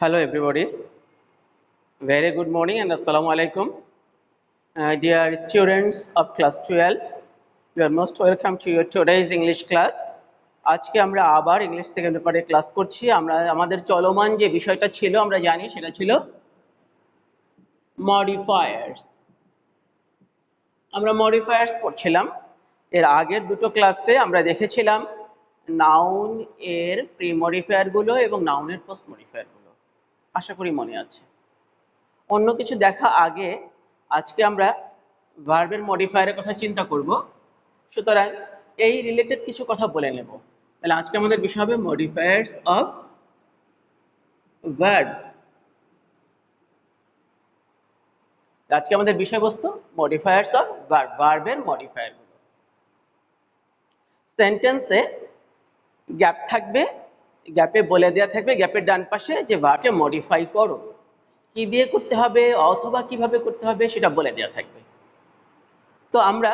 Hello everybody, very good morning and assalamu alaikum. Dear students of class 12, you are most welcome to your today's English class. আজকে আমরা আবার English second পেপারে class করছি। আমরা আমাদের চলমান যে বিষয়টা ছিল আমরা জানি সেটা ছিল মডিফায়ার্স। আমরা মডিফায়ার্স পড়ছিলাম। এর আগের দুটো ক্লাসে আমরা দেখেছিলাম নাউন এর প্রি মডিফায়ারগুলো এবং নাউনের পোস্ট মডিফায়ারগুলো। আশা করি মনে আছে। অন্য কিছু দেখা আগে আজকে আমরা ভার্বের মডিফায়ারের কথা চিন্তা করব। সুতরাং এই রিলেটেড কিছু কথা বলে নেব। তাহলে আজকে আমাদের বিষয় হবে মডিফায়ার্স অফ ভার্ব। আজকে আমাদের বিষয়বস্তু মডিফায়ার্স অফ ভার্ব, ভার্বের মডিফায়ারগুলো। সেন্টেন্সে গ্যাপ থাকবে, গ্যাপে বলে দেওয়া থাকবে গ্যাপের ডান পাশে যে ভার্বকে মডিফাই করো, কি দিয়ে করতে হবে অথবা কিভাবে করতে হবে সেটা বলে দেওয়া থাকবে। তো আমরা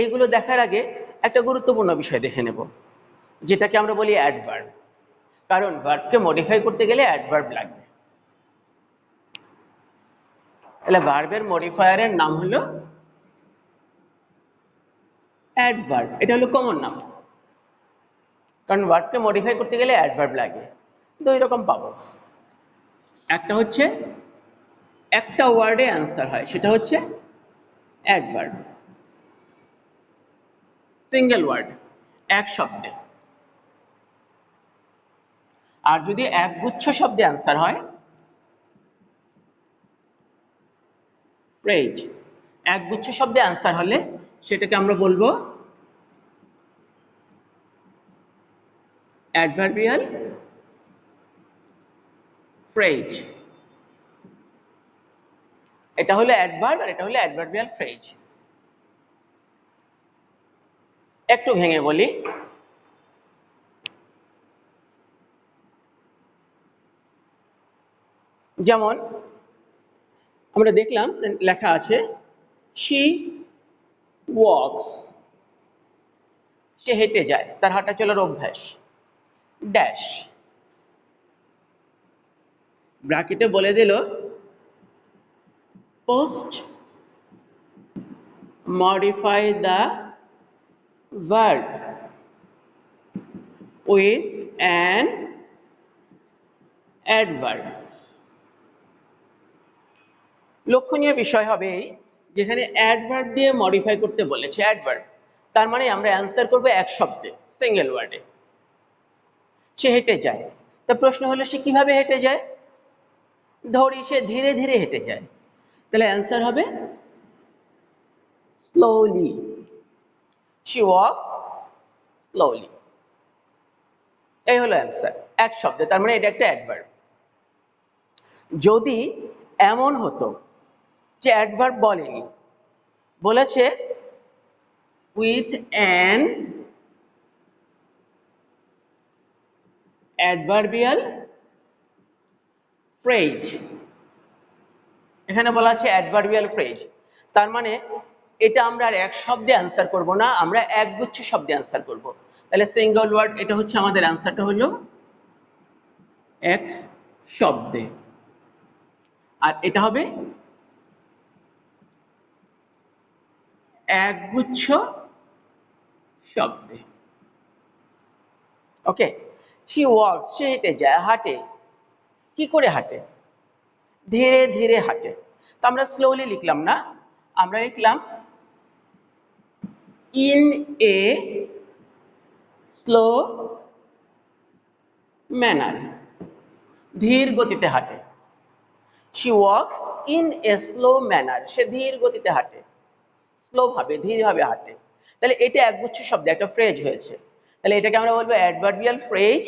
এইগুলো দেখার আগে একটা গুরুত্বপূর্ণ বিষয় দেখে নেব, যেটাকে আমরা বলি অ্যাডভার্ব। কারণ ভার্বকে মডিফাই করতে গেলে অ্যাডভার্ব লাগবে। তাহলে ভার্বের মডিফায়ারের নাম হলো অ্যাডভার্ব। এটা হলো কমন নাম, কারণ ভার্বকে মডিফাই করতে গেলে অ্যাডভার্ব লাগে। দুই রকম পাবো। একটা হচ্ছে একটা ওয়ার্ডে অ্যান্সার হয়, সেটা হচ্ছে অ্যাডভার্ব, সিঙ্গেল ওয়ার্ড, এক শব্দে। আর যদি একগুচ্ছ শব্দে অ্যান্সার হয়, ফ্রেজ। একগুচ্ছ শব্দে অ্যান্সার হলে সেটাকে আমরা বলবো অ্যাডভার্বিয়াল ফ্রেজ। এটা হলো অ্যাডভার্ব আর এটা হলো অ্যাডভার্বিয়াল ফ্রেজ। একটু ভেঙে বলি। যেমন আমরা দেখলাম লেখা আছে শি ওয়াকস, সে হেঁটে যায়, তার হাঁটা চলার অভ্যাস। ড্যাশ, ব্র্যাকেটে বলে দিল post modify the verb with an adverb. লক্ষণীয় বিষয় হবে যেখানে অ্যাডভার্ব দিয়ে মডিফাই করতে বলেছে, অ্যাডভার্ব, তার মানে আমরা অ্যান্সার করবো এক শব্দে, সিঙ্গেল ওয়ার্ডে। সে হেঁটে যায়। তা প্রশ্ন হলো সে কিভাবে হেঁটে যায়? ধরি সে ধীরে ধীরে হেঁটে যায়, তাহলে অ্যান্সার হবে স্লোলি। She walks slowly. এই হলো অ্যান্সার এক শব্দে, তার মানে এটা একটা অ্যাডভার্ব। যদি এমন হতো যে অ্যাডভার্ব বলেনি, বলেছে উইথ অ্যান অ্যাডভার্বিয়াল ফ্রেজ, এখানে বলা আছে অ্যাডভার্বিয়াল ফ্রেজ, তার মানে এটা আমরা আর এক শব্দে অ্যান্সার করব না, আমরা একগুচ্ছ শব্দে অ্যান্সার করব। তাহলে সিঙ্গল ওয়ার্ড, এটা হচ্ছে আমাদের অ্যান্সারটা হলো এক শব্দে, আর এটা হবে একগুচ্ছ শব্দে। ওকে, শি ওয়াকস, সে হেঁটে যায়, হাঁটে। কি করে হাঁটে? ধীরে ধীরে হাঁটে। তো আমরা স্লোলি লিখলাম না, আমরা লিখলাম ইন এ স্লো ম্যানার, ধীর গতিতে হাঁটে। She walks in a slow manner, সে ধীর গতিতে হাঁটে, স্লো ভাবে, ধীরভাবে হাঁটে। তাহলে এটা একগুচ্ছ শব্দ, একটা ফ্রেজ হয়েছে। তাহলে এটাকে আমরা বলবো অ্যাডভার্বিয়াল ফ্রেজ,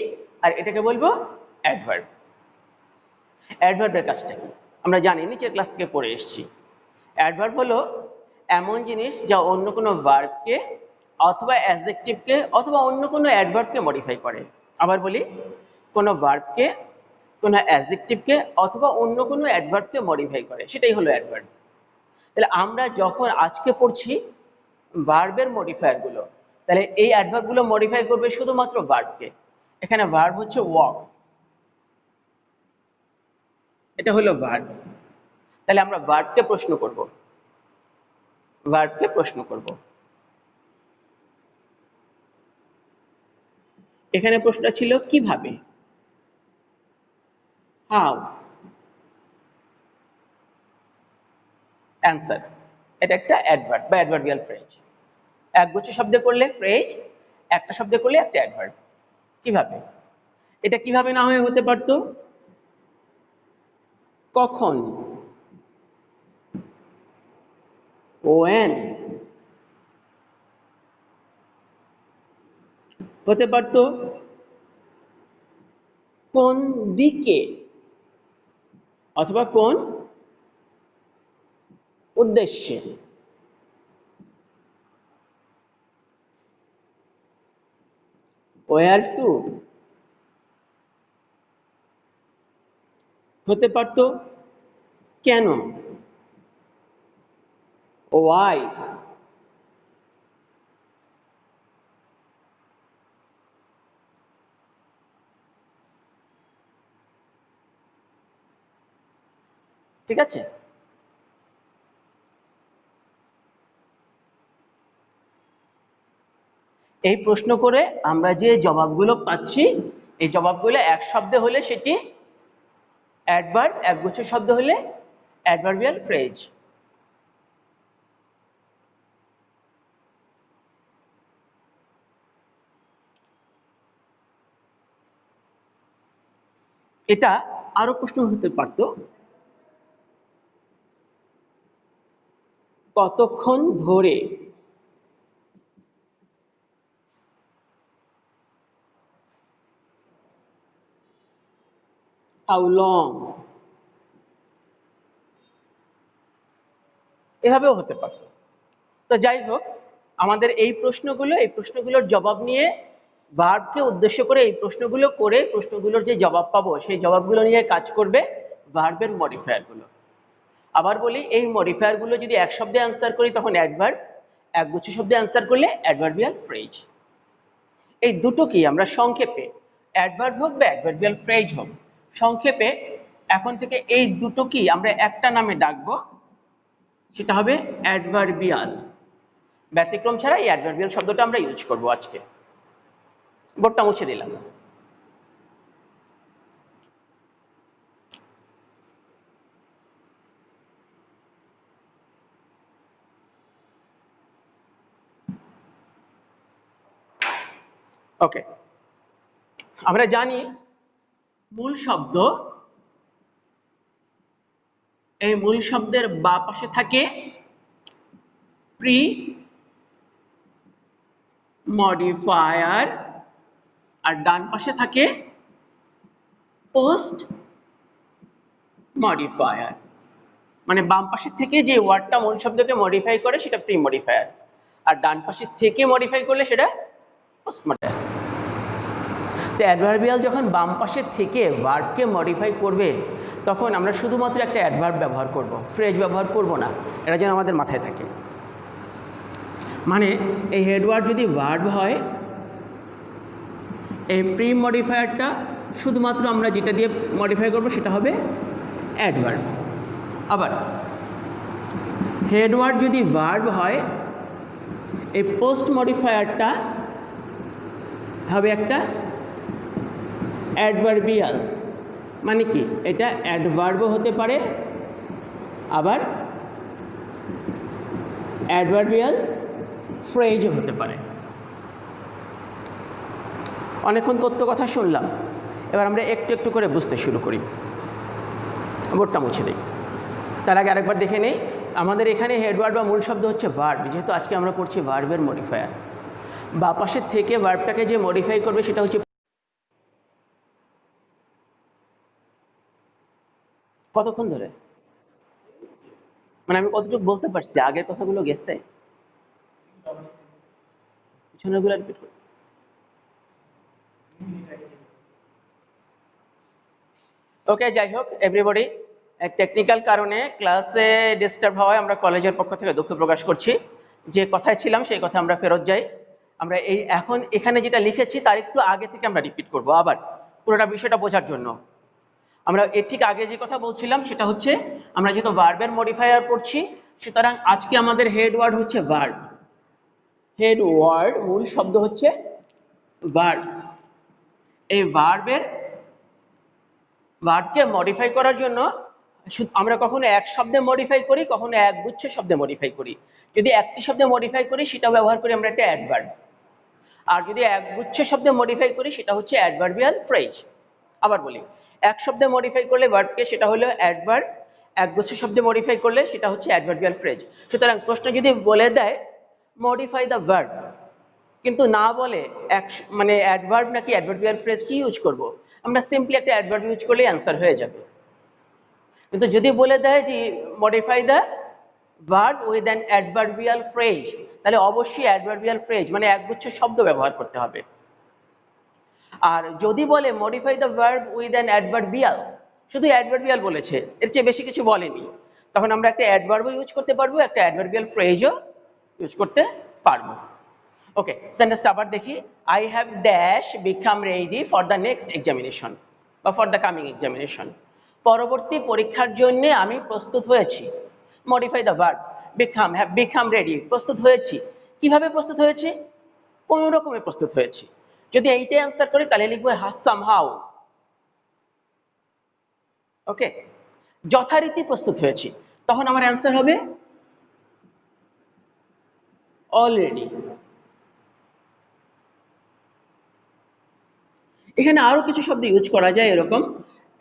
আর এটাকে বলবো অ্যাডভার্ব। অ্যাডভার্বের কাজটা কি আমরা জানি, নিচের ক্লাস থেকে পড়ে এসেছি। অ্যাডভার্ব হলো এমন জিনিস যা অন্য কোনো ভার্বকে অথবা অ্যাডজেক্টিভকে অথবা অন্য কোনো অ্যাডভার্বকে মডিফাই করে। আবার বলি, কোনো ভার্বকে, কোনো অ্যাডজেক্টিভকে অথবা অন্য কোনো অ্যাডভার্বকে মডিফাই করে, সেটাই হলো অ্যাডভার্ব। তাহলে আমরা যখন আজকে পড়ছি ভার্বের মডিফায়ারগুলো, তাহলে এই অ্যাডভার্বগুলো মডিফাই করবে শুধুমাত্র ভার্বকে। এখানে ভার্ব হচ্ছে ওয়াকস, এটা হলো ভার্ব। তাহলে আমরা ভার্বকে প্রশ্ন করব, ভার্বকে প্রশ্ন করব। এখানে প্রশ্নটা ছিল কিভাবে, হাউ, অ্যান্সার। এটা একটা অ্যাডভার্ব বা অ্যাডভার্বিয়াল ফ্রেজ। একগুচ্ছ শব্দে করলে ফ্রেজ, একটা শব্দে করলে একটা অ্যাডভার্ব। কিভাবে, এটা কিভাবে না হয়ে হতে পারতো কখন, when, হতে পারতো কোন দিকে অথবা কোন উদ্দেশ্যে, where to, হতে পারতো কেন, why, ঠিক আছে। এই প্রশ্ন করে আমরা যে জবাবগুলো পাচ্ছি, এই জবাবগুলো এক শব্দে হলে সেটি অ্যাডভার্ব, একগুচ্ছ শব্দ হলে অ্যাডভার্বিয়াল ফ্রেজ। এটা আরো প্রশ্ন হতে পারত, কতক্ষণ ধরে, হাউ লং, এভাবেও হতে পারত। তো যাই হোক, আমাদের এই প্রশ্নগুলোর জবাব নিয়ে, ভার্বকে উদ্দেশ্য করে এই প্রশ্নগুলো করে প্রশ্নগুলোর যে জবাব পাবো সেই জবাবগুলো নিয়ে কাজ করবে ভার্বের মডিফায়ার গুলো। আবার বলি, এই মডিফায়ার গুলো যদি এক শব্দে অ্যান্সার করি তখন অ্যাডভার্ব, একগুচ্ছ শব্দে অ্যান্সার করলে অ্যাডভার্বিয়াল ফ্রেজ। এই দুটোকেই আমরা সংক্ষেপে, অ্যাডভার্ব হোক বা অ্যাডভার্বিয়াল ফ্রেজ হোক, সংক্ষেপে এখন থেকে এই দুটোকেই আমরা একটা নামে ডাকবো, সেটা হবে অ্যাডভার্বিয়াল। ব্যতিক্রম ছাড়া এই অ্যাডভার্বিয়াল শব্দটা আমরা ইউজ করব আজকে। বোর্ডটা মুছে দিলাম। ওকে, আমরা জানি মূল শব্দ, এই মূল শব্দের বা পাশে থাকে প্রি মডিফায়ার আর ডান পাশে থাকে পোস্ট মডিফায়ার। মানে বাম পাশের থেকে যে ওয়ার্ডটা মূল শব্দকে মডিফাই করে সেটা প্রি মডিফায়ার, আর ডান পাশের থেকে মডিফাই করলে সেটা পোস্ট মডিফায়ার। তো অ্যাডভার্বিয়াল যখন বাম পাশের থেকে ভার্বকে মডিফাই করবে তখন আমরা শুধুমাত্র একটা অ্যাডভার্ব ব্যবহার করব, ফ্রেজ ব্যবহার করব না। এটা যেন আমাদের মাথায় থাকে। মানে এই হেডওয়ার্ড যদি ভার্ব হয়, এই প্রি মডিফায়ারটা শুধুমাত্র আমরা যেটা দিয়ে মডিফাই করব সেটা হবে অ্যাডভার্ব। আবার হেডওয়ার্ড যদি ভার্ব হয়, এই পোস্ট মডিফায়ারটা হবে একটা অ্যাডভার্বিয়াল। মানে কি, এটা অ্যাডভার্বও হতে পারে, আবার অ্যাডভার্বিয়াল ফ্রেজও হতে পারে। অনেকক্ষণ তথ্য কথা শুনলাম, এবার আমরা একটু একটু করে বুঝতে শুরু করি। বোর্ডটা মুছে দিই। তার আগে আরেকবার দেখে নেই, আমাদের এখানে হেডওয়ার্ড বা মূল শব্দ হচ্ছে ভার্ব, যেহেতু আজকে আমরা পড়ছি ভার্বের মডিফায়ার। বা পাশের থেকে ভার্বটাকে যে মডিফাই করবে সেটা হচ্ছে, কতক্ষণ ধরে, মানে আমি কতটুকু বলতে পারছি, আগের কথাগুলো গেছে, পিছনেরগুলো রিপিট করি। ওকে, যাই হোক এভরিবডি, টেকনিক্যাল কারণে ক্লাসে ডিস্টার্ব হওয়ায় আমরা কলেজের পক্ষ থেকে দুঃখ প্রকাশ করছি। যে কথায় ছিলাম সেই কথা আমরা ফেরত যাই। আমরা এই এখন এখানে যেটা লিখেছি তার একটু আগে থেকে আমরা রিপিট করব আবার পুরোটা বিষয়টা বোঝার জন্য। আমরা এর ঠিক আগে যে কথা বলছিলাম সেটা হচ্ছে আমরা যেহেতু ভার্বের মডিফায়ার পড়ছি, সুতরাং আজকে আমাদের হেড ওয়ার্ড হচ্ছে ভার্ব। হেড ওয়ার্ড মূল শব্দ হচ্ছে ভার্ব। এই ভার্বকে মডিফাই করার জন্য আমরা কখনো এক শব্দে মডিফাই করি, কখনো একগুচ্ছ শব্দে মডিফাই করি। যদি একটি শব্দে মডিফাই করি সেটা ব্যবহার করি আমরা একটা অ্যাডভার্ব, আর যদি একগুচ্ছ শব্দে মডিফাই করি সেটা হচ্ছে অ্যাডভার্বিয়াল ফ্রেজ। আবার বলি, এক শব্দে মডিফাই করলে ভার্বকে সেটা হলো অ্যাডভার্ব, একগুচ্ছ শব্দে মডিফাই করলে সেটা হচ্ছে অ্যাডভার্বিয়াল ফ্রেজ। সুতরাং প্রশ্ন যদি বলে দেয় মডিফাই দ্য ভার্ব, কিন্তু না বলে মানে অ্যাডভার্ব নাকি অ্যাডভার্বিয়াল ফ্রেজ কি ইউজ করব, আমরা সিম্পলি একটা অ্যাডভার্ব ইউজ করলেই অ্যান্সার হয়ে যাবে। কিন্তু যদি বলে দেয় যে modify the verb with an adverbial phrase, তাহলে অবশ্যই অ্যাডভার্বিয়াল ফ্রেজ মানে একগুচ্ছ শব্দ ব্যবহার করতে হবে। আর যদি বলে modify the verb with an adverbial, শুধু অ্যাডভার্বিয়াল বলেছে, এর চেয়ে বেশি কিছু বলেনি, তখন আমরা একটা অ্যাডভার্বও ইউজ করতে পারবো, একটা অ্যাডভার্বিয়াল ফ্রেজও ইউজ করতে পারবো। ওকে, সেন্টেন্সটা আবার দেখি। I have dash become ready for the next examination বা ফর দ্য কামিং এক্সামিনেশন। পরবর্তী পরীক্ষার জন্য আমি প্রস্তুত হয়েছি। Modify the verb become, have become ready, প্রস্তুত হয়েছি। কিভাবে প্রস্তুত হয়েছি? কোন রকমে প্রস্তুত হয়েছি। যদি এইটাই অ্যান্সার করি তাহলে লিখবো সামহাউ। ওকে, যথারীতি প্রস্তুত হয়েছি, তখন আমার অ্যান্সার হবে অলরেডি। এখানে আরো কিছু শব্দ ইউজ করা যায় এরকম,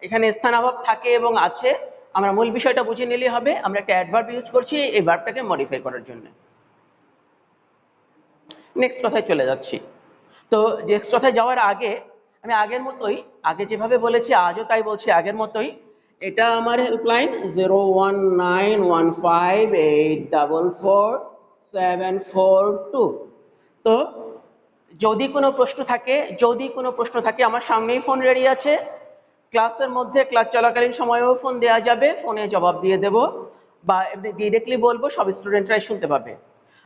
এখানে স্থানাভাব থাকে এবং আছে, আমরা মূল বিষয়টা বুঝে নিলেই হবে। আমরা একটা অ্যাডভার্ব ইউজ করছি এই ভার্বটাকে মডিফাই করার জন্য। নেক্সট কথায় চলে যাচ্ছি। তো নেক্সট কথায় যাওয়ার আগে আমি আগের মতোই, আগে যেভাবে বলেছি আজও তাই বলছি আগের মতোই। এটা আমার হেল্পলাইন 01915844742। তো যদি কোনো প্রশ্ন থাকে আমার সামনেই ফোন রেডি আছে। ক্লাসের মধ্যে, ক্লাস চলাকালীন সময়েও ফোন দেওয়া যাবে, ফোনে জবাব দিয়ে দেব বা ডিরেক্টলি বলবো, সব স্টুডেন্টরাই শুনতে পাবে।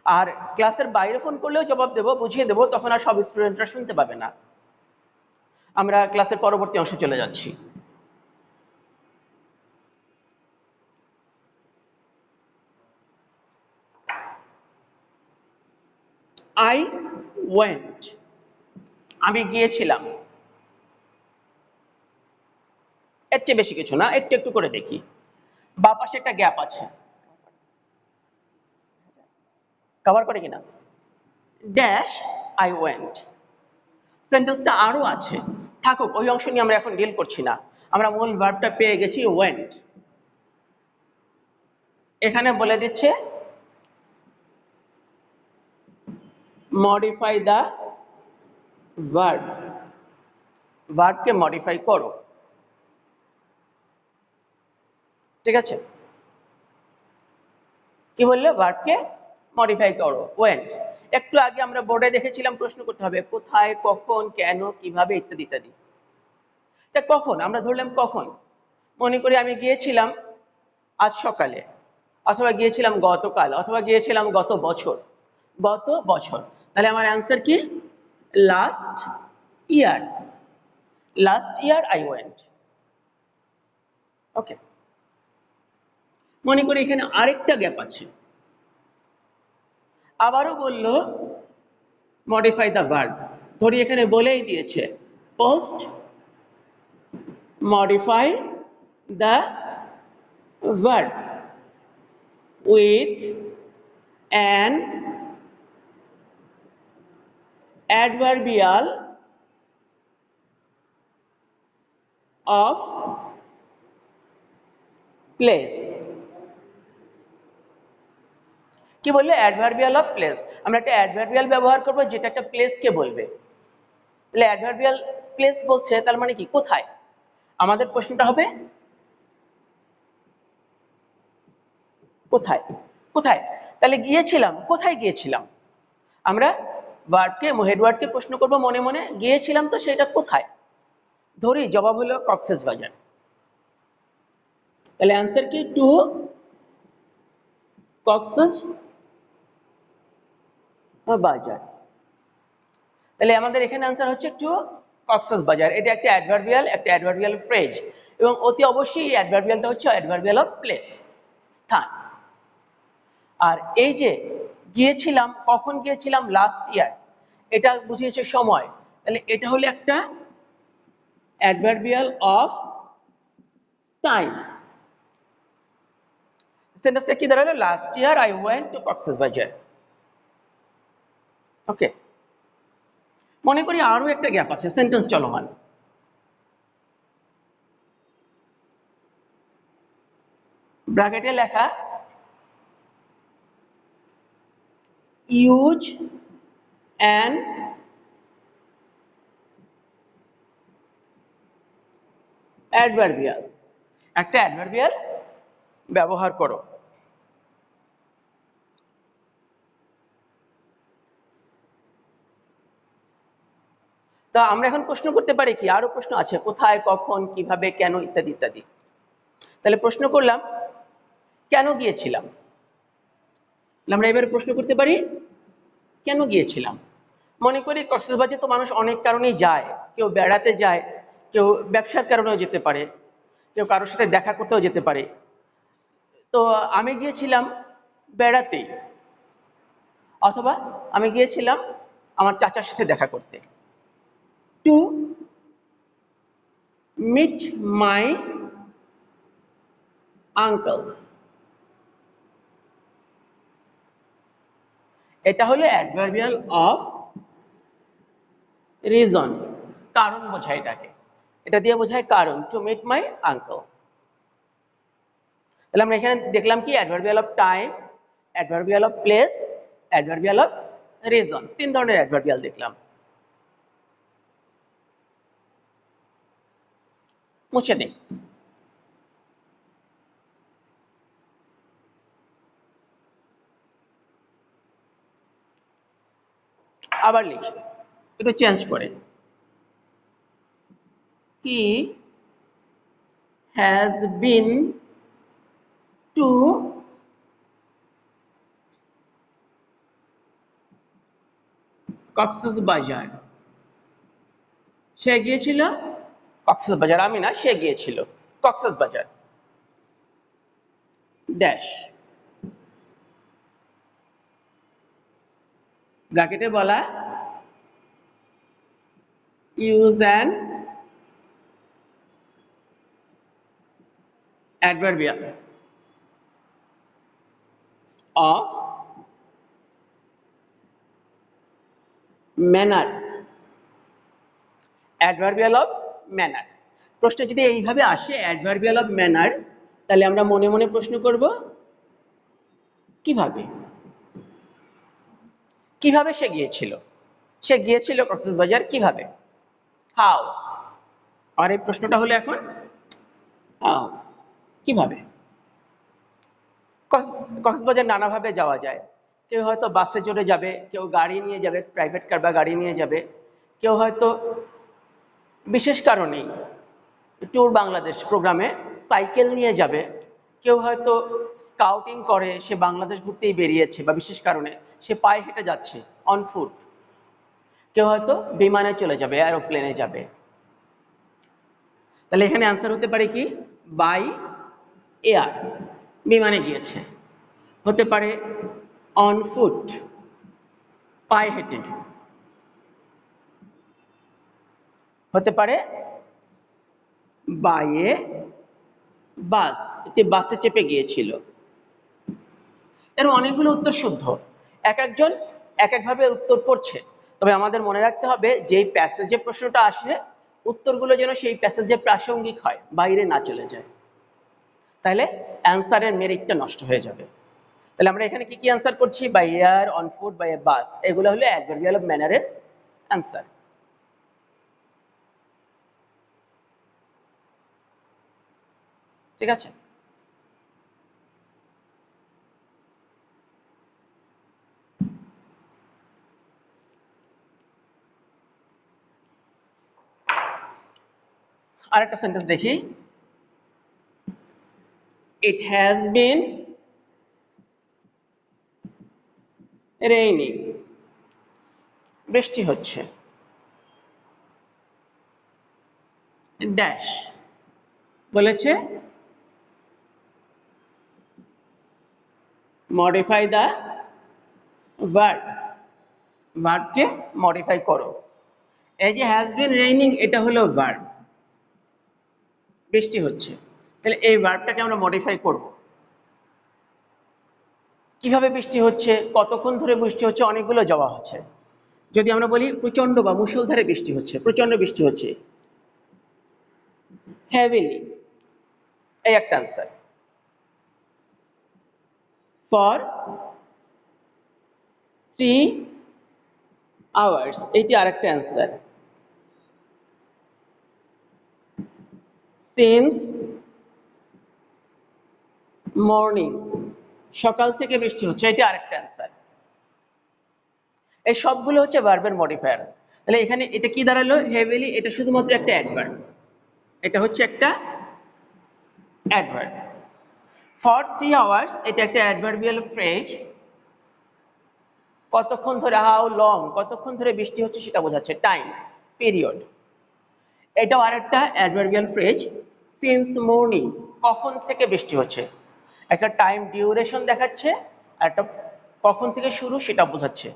আর ক্লাসের বাইরে ফোন করলেও জবাব দেবো, বুঝিয়ে দেবো, তখন আর সব স্টুডেন্টরা শুনতে পাবে না। আমরা ক্লাসের পরবর্তী অংশে চলে যাচ্ছি। আই ওয়েন্ট, আমি গিয়েছিলাম। এর চেয়ে বেশি কিছু না, একটু একটু করে দেখি। বা পাশে একটা গ্যাপ আছে, কভার করে কিনা, ড্যাশ আই ওয়েন্ট। সেন্টেন্সটা আরো আছে, থাকুক, ওই অংশ নিয়ে আমরা এখন ডিল করছি না। আমরা মূল ভার্বটা পেয়ে গেছি ওয়েন্ট। এখানে বলে দিচ্ছে মডিফাই দ্য ভার্ব, ভার্বকে মডিফাই করো। ঠিক আছে, কি বললো? ভার্বকে মডিফাই করো, ওয়েন্ট। একটু আগে আমরা বোর্ডে দেখেছিলাম প্রশ্ন করতে হবে কোথায়, কখন, কেন, কিভাবে, ইত্যাদি ইত্যাদি। তা কখন, আমরা ধরলাম কখন, মনে করি আমি গিয়েছিলাম আজ সকালে, অথবা গিয়েছিলাম গতকাল, অথবা গিয়েছিলাম গত বছর। গত বছর, তাহলে আমার অ্যান্সার কি? Last year. Last year I went. Okay, মনে করি এখানে আরেকটা গ্যাপ আছে, আবারও বললো মডিফাই দ্য ভার্ব। ধরি এখানে বলেই দিয়েছে post modify the verb with an adverbial of place। কি বললে? Adverbial of place. আমরা একটা অ্যাডভার্বিয়াল ব্যবহার করবো যেটা একটা প্লেসকে বলবে। তাহলে অ্যাডভার্বিয়াল প্লেস বলছে, তার মানে কি? কোথায়। আমাদের প্রশ্নটা হবে কোথায়। কোথায়, তাহলে গিয়েছিলাম, কোথায় গিয়েছিলাম? আমরা ভার্বকে, হেড ওয়ার্ডকে প্রশ্ন করবো মনে মনে, গিয়েছিলাম তো সেটা কোথায়। ধরি জবাব হলো কক্সবাজার, তাহলে অ্যান্সার কি? টু কক্সবাজার। তাহলে আমাদের এখানে অ্যান্সার হচ্ছে টু কক্সবাজার। এটা একটা অ্যাডভার্বিয়াল ফ্রেজ। এবং অতি অবশ্যই অ্যাডভার্বিয়ালটা হচ্ছে অ্যাডভার্বিয়াল অফ প্লেস, স্থান। আর এই যে গিয়েছিলাম, কখন গিয়েছিলাম, লাস্ট ইয়ার, এটা বুঝিয়েছে সময়, তাহলে এটা হলো একটা অ্যাডভার্বিয়াল অফ টাইম। সেন্টেন্সটা কি দাঁড়ালো? Last year I went to Cox's Bazar. ওকে, মনে করি আরো একটা গ্যাপ আছে, সেন্টেন্স চলমান। ব্র্যাকেটে লেখা ইউজ অ্যান অ্যাডভার্বিয়াল, একটা অ্যাডভার্বিয়াল ব্যবহার করো। তা আমরা এখন প্রশ্ন করতে পারি কি? আরো প্রশ্ন আছে, কোথায়, কখন, কিভাবে, কেন, ইত্যাদি ইত্যাদি। তাহলে প্রশ্ন করলাম কেন গিয়েছিলাম, আমরা এবারে প্রশ্ন করতে পারি কেন গিয়েছিলাম। মনে করি কক্সবাজারে তো মানুষ অনেক কারণেই যায়, কেউ বেড়াতে যায়, কেউ ব্যবসার কারণেও যেতে পারে, কেউ কারোর সাথে দেখা করতেও যেতে পারে। তো আমি গিয়েছিলাম বেড়াতে, অথবা আমি গিয়েছিলাম আমার চাচার সাথে দেখা করতে, টু মিট মাই আঙ্কেল। এটা হলো অ্যাডভার্বিয়াল অফ রিজন, কারণ বোঝায় এটাকে, এটা দিয়ে বোঝায় কারণ, টু মিট মাই আঙ্কেল। তাহলে আমরা এখানে দেখলাম কি? Adverbial of time, adverbial of place, adverbial of reason, 3 ধরনের অ্যাডভার্বিয়াল দেখলাম। মুছে নেই। আবার লিখি, একটু চেঞ্জ করে। He has been to Cox's Bazar. সে গিয়েছিল কক্সবাজার, আমি না, সে গিয়েছিল কক্সবাজার, ড্যাশ, ব্র্যাকেটে বলা use an adverbial of manner, adverbial of manner. প্রশ্ন যদি এইভাবে আসে অ্যাডভার্বিয়াল অফ ম্যানার, তাহলে আমরা মনে মনে প্রশ্ন করব কিভাবে, কিভাবে সে গিয়েছিল, সে গিয়েছিল কক্সবাজার কিভাবে, হাউ। আর এই প্রশ্নটা হলো এখন হাউ, কিভাবে। কক্সবাজার নানাভাবে যাওয়া যায়, কেউ হয়তো বাসে চড়ে যাবে, কেউ গাড়ি নিয়ে যাবে, প্রাইভেট কার বা গাড়ি নিয়ে যাবে, কেউ হয়তো বিশেষ কারণেই ট্যুর বাংলাদেশ প্রোগ্রামে সাইকেল নিয়ে যাবে, কেউ হয়তো স্কাউটিং করে, সে বাংলাদেশ ঘুরতেই বেরিয়েছে বা বিশেষ কারণে সে পায়ে হেঁটে যাচ্ছে, অন ফুট, কেউ হয়তো বিমানে চলে যাবে, এরোপ্লেনে যাবে। তাহলে এখানে অ্যান্সার হতে পারে কি? বাই এয়ার, বিমানে গিয়েছে, হতে পারে অন ফুট, পায়ে হেঁটে, হতে পারে বাই এ বাস, একটি বাসে চেপে গিয়েছিল। এর অনেকগুলো উত্তর শুদ্ধ, এক একজন এক একভাবে উত্তর করছে। তবে আমাদের মনে রাখতে হবে যে প্যাসেজে প্রশ্নটা আসে, উত্তরগুলো যেন সেই প্যাসেজে প্রাসঙ্গিক হয়, বাইরে না চলে যায়, তাহলে অ্যান্সারের মেরিটটা নষ্ট হয়ে যাবে। তাহলে আমরা এখানে কি কি অ্যান্সার করছি? By air, on foot, by a bus, এগুলো হলো অ্যাডভার্বিয়াল অফ ম্যানারের অ্যান্সার। ঠিক আছে? আরেকটা সেন্টেন্স দেখি। ইট হ্যাজ বিন রেইনিং, বৃষ্টি হচ্ছে, ড্যাশ, বলেছে মডিফাই দ্য ভার্ব, ভার্বকে মডিফাই করো। এই যে হ্যাজ বিন রেইনিং, এটা হলো ভার্ব, বৃষ্টি হচ্ছে। তাহলে এই ভার্বটাকে আমরা মডিফাই করব। কিভাবে বৃষ্টি হচ্ছে, কতক্ষণ ধরে বৃষ্টি হচ্ছে, অনেকগুলো জবাব হচ্ছে। যদি আমরা বলি প্রচন্ড বা মুষলধারে বৃষ্টি হচ্ছে, প্রচন্ড বৃষ্টি হচ্ছে, হেভিলি, এই একটা আনসার। ফর 3 আওয়ার্স, এইটি আরেকটা অ্যান্সার। সিন্স মর্নিং, সকাল থেকে বৃষ্টি হচ্ছে, এটি আরেকটা অ্যান্সার। এই সবগুলো হচ্ছে ভার্বের মডিফায়ার। তাহলে এখানে এটা কি দাঁড়ালো, হেভিলি, এটা শুধুমাত্র একটা অ্যাডভার্ব, এটা হচ্ছে একটা অ্যাডভার্ব। ফর 3 আওয়ার্স, এটা একটা অ্যাডভার্বিয়াল ফ্রেজ, কতক্ষণ ধরে, হাউ লং, কতক্ষণ ধরে বৃষ্টি হচ্ছে সেটা বোঝাচ্ছে, টাইম, পিরিয়ড। এটাও আরেকটা অ্যাডভার্বিয়াল ফ্রেজ, সিন্স মর্নিং, কখন থেকে বৃষ্টি হচ্ছে, একটা টাইম ডিউরেশন দেখাচ্ছে, আর একটা কখন থেকে শুরু সেটা বোঝাচ্ছে।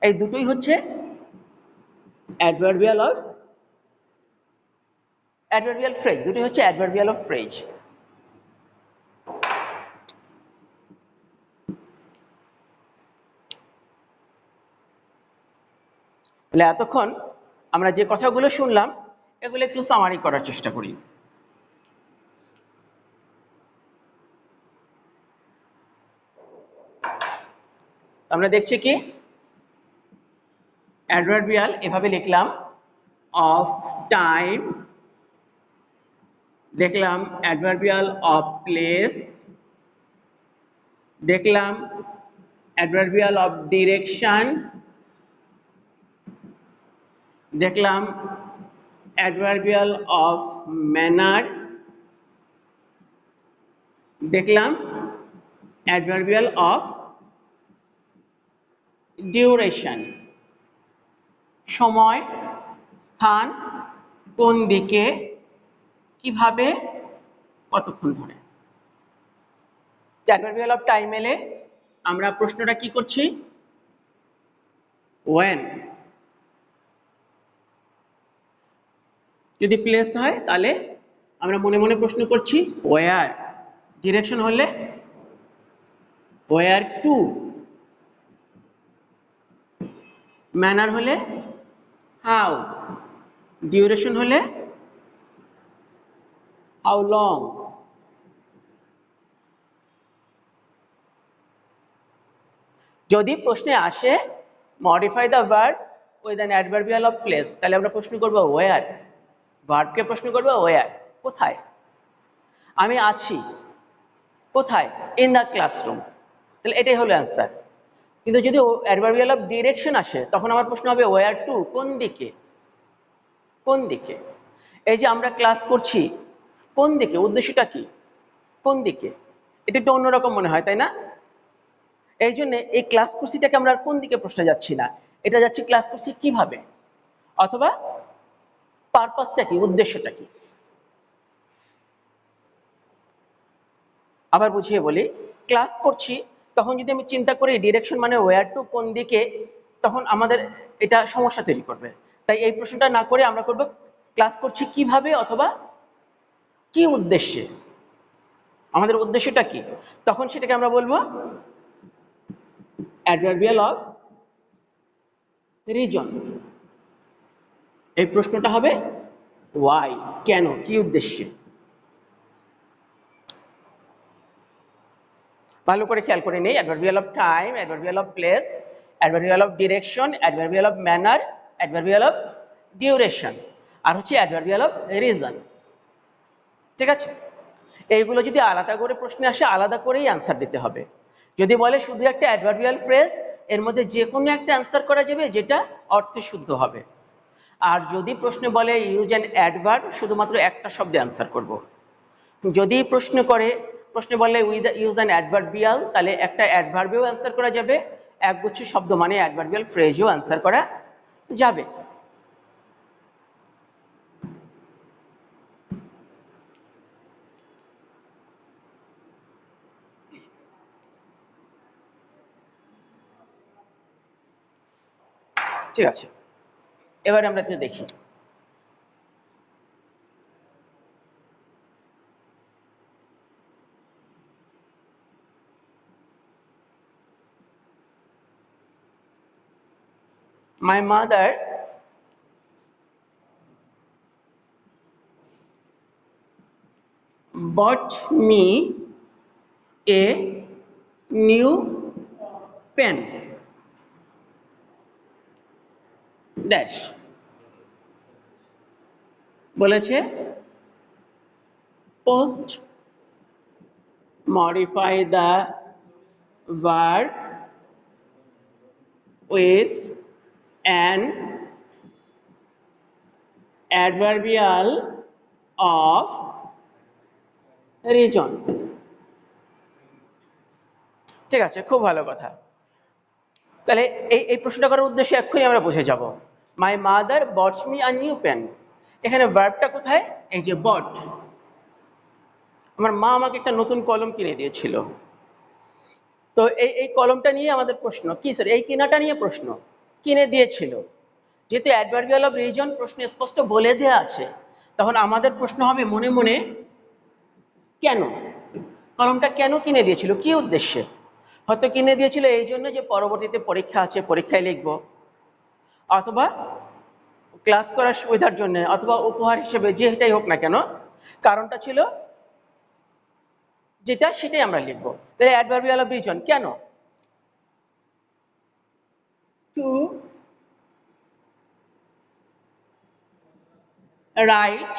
এই দুটোই হচ্ছে অ্যাডভার্বিয়াল ফ্রেজ, দুটোই হচ্ছে অ্যাডভার্বিয়াল অফ ফ্রেজ। তাহলে এতক্ষণ আমরা যে কথাগুলো শুনলাম এগুলো একটু সামারি করার চেষ্টা করি। আমরা দেখছি কি অ্যাডভার্বিয়াল এভাবে লিখলাম, অফ টাইম, দেখলাম অ্যাডভার্বিয়াল অফ প্লেস, দেখলাম অ্যাডভার্বিয়াল অফ ডিরেকশন, দেখলাম অ্যাডভার্বিয়াল অফ ম্যানার, দেখলাম অ্যাডভার্বিয়াল অফ ডিউরেশন, সময়, স্থান, কোন দিকে, কিভাবে, কতক্ষণ ধরে। অ্যাডভার্বিয়াল অফ টাইম এলে আমরা প্রশ্নটা কি করছি, ওয়েন। যদি প্লেস হয় তাহলে আমরা মনে মনে প্রশ্ন করছি ওয়ার, ডিরেকশন হলে ওয়ার টু, ম্যানার হলে হাউ, ডিউরেশন হলে হাউ লং। যদি প্রশ্নে আসে modify the verb with an adverbial of place, তাহলে আমরা প্রশ্ন করব ওয়ার, ভার্বকে প্রশ্ন করব ওয়ার, কোথায়, আমি আছি কোথায়, ইন দ্য ক্লাসরুম, তাহলে এটাই হলো অ্যান্সার। কিন্তু যদি অ্যাডভার্বিয়াল অফ ডিরেকশন আসে তখন আমার প্রশ্ন হবে ওয়ার টু, কোন দিকে, কোন দিকে। এই যে আমরা ক্লাস করছি, কোন দিকে, উদ্দেশ্যটা কি, কোন দিকে, এটা একটু অন্যরকম মনে হয় তাই না। এই জন্য এই ক্লাস করছিটাকে আমরা কোন দিকে প্রশ্নে যাচ্ছি না, এটা যাচ্ছি ক্লাস করছি কিভাবে, অথবা পারপাসটা কি, উদ্দেশ্যটা কি। আবার বুঝিয়ে বলি, ক্লাস করছি তখন যদি আমি চিন্তা করি ডিরেকশন মানে ওয়্যার টু, কোন দিকে, তখন আমাদের এটা সমস্যা তৈরি করবে। তাই এই প্রশ্নটা না করে আমরা করব ক্লাস করছি কিভাবে অথবা কি উদ্দেশ্যে, আমাদের উদ্দেশ্যটা কি, তখন সেটাকে আমরা বলবো অ্যাডভার্বিয়াল অফ রিজন। এই প্রশ্নটা হবে ওয়াই, কেন, কি উদ্দেশ্যে। ভালো করে খেয়াল করে নেই, adverbial of time, adverbial of place, adverbial of direction, adverbial of manner, adverbial of duration, আর হচ্ছে অ্যাডভার্বিয়াল অফ রিজন। ঠিক আছে, এইগুলো যদি আলাদা করে প্রশ্নে আসে আলাদা করেই অ্যান্সার দিতে হবে। যদি বলে শুধু একটা অ্যাডভার্বিয়াল ফ্রেজ, এর মধ্যে যে কোনো একটা অ্যান্সার করা যাবে যেটা অর্থে শুদ্ধ হবে। আর যদি প্রশ্নে বলে ইউজ অ্যান অ্যাডভার্ব, শুধুমাত্র একটা শব্দে অ্যান্সার করব। যদি প্রশ্নে বলে উইথ ইউজ অ্যান অ্যাডভার্বিয়াল, তাহলে একটা অ্যাডভার্বেও অ্যান্সার করা যাবে, একগুচ্ছ শব্দ মানে অ্যাডভার্বিয়াল ফ্রেজও অ্যান্সার করা যাবে। ঠিক আছে, এবারে আমরা একটু দেখি। My mother bought me a new pen dash বলেছে post modify the verb with an adverbial of region। ঠিক আছে, খুব ভালো কথা। তাহলে এই প্রশ্নটা করার উদ্দেশ্যে এক্ষুনি আমরা বুঝে যাব। My mother bought me a new pen, এখানে ভার্বটা কোথায়? এই যে বট। আমার মা আমাকে একটা নতুন কলম কিনে দিয়েছিল। তো এই কলমটা নিয়ে আমাদের প্রশ্ন কি স্যার? এই কেনাটা নিয়ে প্রশ্ন, কিনে দিয়েছিল। যেহেতু অ্যাডভার্বিয়াল অফ রিজন প্রশ্নে স্পষ্ট বলে দেওয়া আছে, তখন আমাদের প্রশ্ন হবে মনে মনে কেন? কলমটা কেন কিনে দিয়েছিল, কি উদ্দেশ্যে? হয়তো কিনে দিয়েছিল এই জন্য যে পরবর্তীতে পরীক্ষা আছে, পরীক্ষায় লিখব, অথবা ক্লাস করার সুবিধার জন্য, অথবা উপহার হিসেবে, যেটাই হোক না কেন কারণটা ছিল যেটা সেটাই আমরা লিখব। তাহলে অ্যাডভার্বিয়াল অফ রিজন কেন? টু রাইট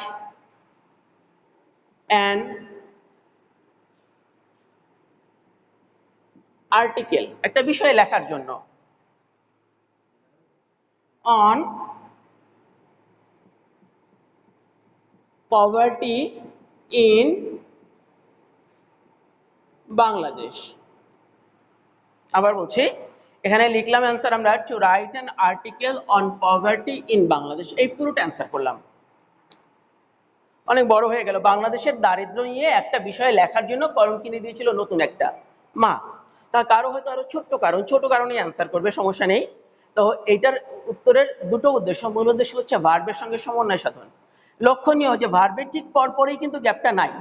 অ্যান আর্টিকেল, একটা বিষয় লেখার জন্য, অন পভার্টি ইন বাংলাদেশ। আবার বলছি, এখানে লিখলাম অ্যান্সার আমরা to write an article on poverty in Bangladesh, এই পুরোটা অ্যান্সার করলাম। অনেক বড় হয়ে গেল। বাংলাদেশের দারিদ্র নিয়ে একটা বিষয় লেখার জন্য কলম কিনে দিয়েছিল নতুন একটা মা। তা কারো হয়তো আরো ছোট কারণে অ্যান্সার করবে, সমস্যা নেই। তো এইটার উত্তরের দুটো উদ্দেশ্য। মূল উদ্দেশ্য হচ্ছে ভার্বের সঙ্গে সমন্বয় সাধন। লক্ষণীয় যে ভার্বের ঠিক পরপরই কিন্তু গ্যাপটা নাই।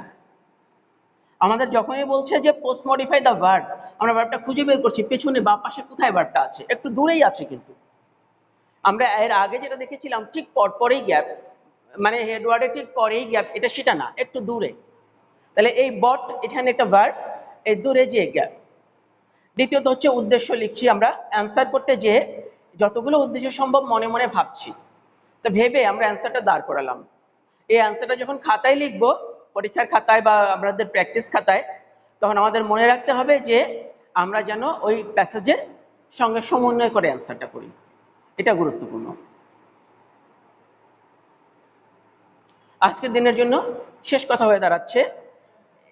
আমাদের যখনই বলছে যে পোস্ট মডিফাই দ্য ভার্ব, আমরা ভার্বটা খুঁজে বের করছি পেছনে বা পাশে কোথায় ভার্বটা আছে, একটু দূরেই আছে। কিন্তু আমরা এর আগে যেটা দেখেছিলাম ঠিক পরপরই গ্যাপ, মানে হেডওয়ার্ডের ঠিক পরেই গ্যাপ, এটা সেটা না, একটু দূরে। তাহলে এই বট এখানে একটা ভার্ব, এই দূরে যে গ্যাপ। দ্বিতীয়ত হচ্ছে উদ্দেশ্য লিখছি আমরা অ্যান্সার করতে, যে যতগুলো উদ্দেশ্য সম্ভব মনে মনে ভাবছি, তো ভেবে আমরা অ্যান্সারটা দাঁড় করালাম। এই অ্যান্সারটা যখন খাতায় লিখবো, পরীক্ষার খাতায় বা আমাদের প্র্যাকটিস খাতায়, তখন আমাদের মনে রাখতে হবে যে আমরা যেন ওই প্যাসেজের সঙ্গে সমন্বয় করে অ্যান্সারটা করি, এটা গুরুত্বপূর্ণ। আজকের দিনের জন্য শেষ কথা হয়ে দাঁড়াচ্ছে,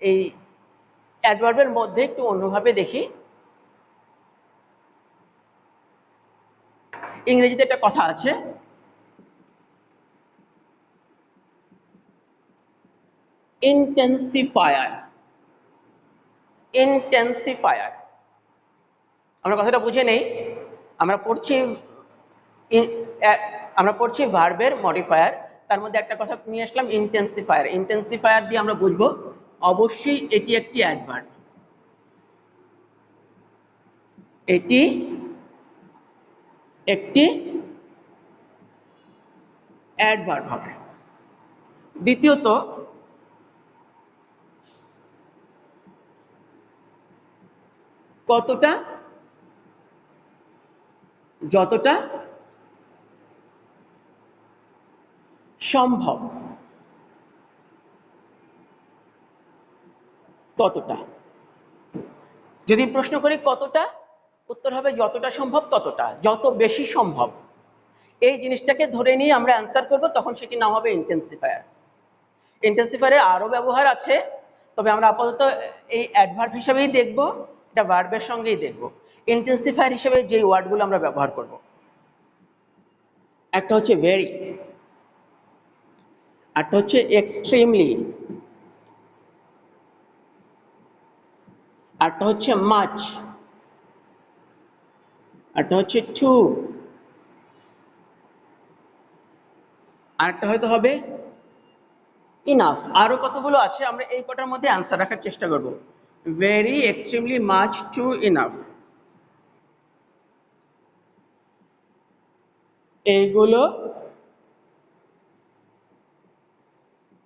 এই অ্যাডভার্বের মধ্যে একটু অন্যভাবে দেখি। ইংরেজিতে একটা কথা আছে, ইন্টেন্সিফায়ার। ইন্টেন্সিফায়ার, আমরা কথাটা বুঝে নেই। আমরা পড়ছি ভার্বের মডিফায়ার, তার মধ্যে একটা কথা নিয়ে আসলাম ইন্টেন্সিফায়ার। ইন্টেন্সিফায়ার দিয়ে আমরা বুঝবো অবশ্যই এটি একটি অ্যাডভার্ব, এটি একটি অ্যাডভার্ব হবে। দ্বিতীয়ত, কতটা, যতটা সম্ভব, ততটা। যদি প্রশ্ন করি কতটা, উত্তর হবে যতটা সম্ভব ততটা, যত বেশি সম্ভব। এই জিনিসটাকে ধরে নিয়ে আমরা অ্যান্সার করব, তখন সেটি নাম হবে ইন্টেন্সিফায়ার। ইন্টেন্সিফায়ারের আরো ব্যবহার আছে, তবে আমরা আপাতত এই অ্যাডভার্ব হিসেবেই দেখব, এটা ভার্বের সঙ্গেই দেখব। ইন্টেন্সিফায়ার হিসেবে যে ওয়ার্ডগুলো আমরা ব্যবহার করব, একটা হচ্ছে ভেরি, একটা হচ্ছে এক্সট্রিমলি, একটা হচ্ছে মাচ, একটা হচ্ছে টু, আরেকটা হয়তো হবে ইনাফ। আরো কতগুলো আছে, আমরা এই কটার মধ্যে অ্যান্সার রাখার চেষ্টা করব। Very, extremely, much, too, enough, এইগুলো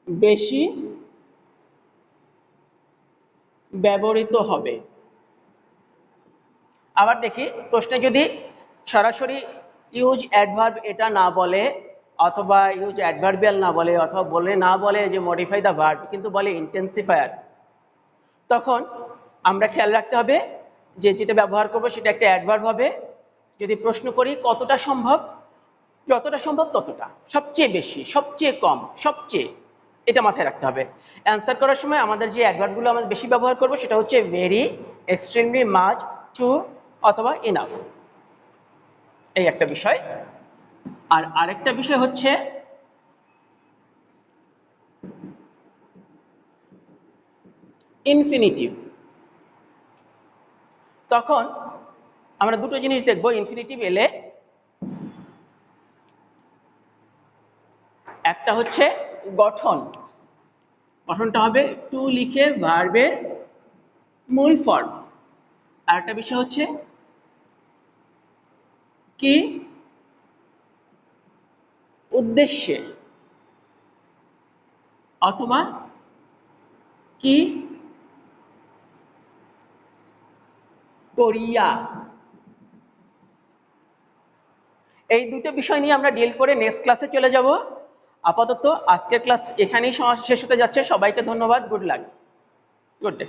বেশি ব্যবহৃত হবে। আবার দেখি প্রশ্নে যদি সরাসরি ইউজ অ্যাডভার্ব এটা না বলে, অথবা ইউজ অ্যাডভার্বিয়াল না বলে, অথবা না বলে যে মডিফাই দ্য ভার্ব, কিন্তু বলে ইন্টেন্সিফায়ার, তখন আমরা খেয়াল রাখতে হবে যে যেটা ব্যবহার করবো সেটা একটা অ্যাডভার্ব হবে। যদি প্রশ্ন করি কতটা সম্ভব, যতটা সম্ভব ততটা, সবচেয়ে বেশি, সবচেয়ে কম, সবচেয়ে, এটা মাথায় রাখতে হবে। অ্যান্সার করার সময় আমাদের যে অ্যাডভার্বগুলো আমরা বেশি ব্যবহার করবো সেটা হচ্ছে ভেরি, এক্সট্রিমলি, মাচ, টু অথবা ইনাফ, এই একটা বিষয়। আর আরেকটা বিষয় হচ্ছে ইনফিনিটিভ। তখন আমরা দুটো জিনিস দেখব ইনফিনিটিভ এলে। একটা হচ্ছে গঠন, গঠনটা হবে টু লিখে ভার্বের মূল ফর্ম। আর একটা বিষয় হচ্ছে কি উদ্দেশ্যে অথবা কি করিয়া। এই দুটো বিষয় নিয়ে আমরা ডিল করে নেক্সট ক্লাসে চলে যাব। আপাতত আজকের ক্লাস এখানেই শেষ হতে যাচ্ছে। সবাইকে ধন্যবাদ। Good luck, good day.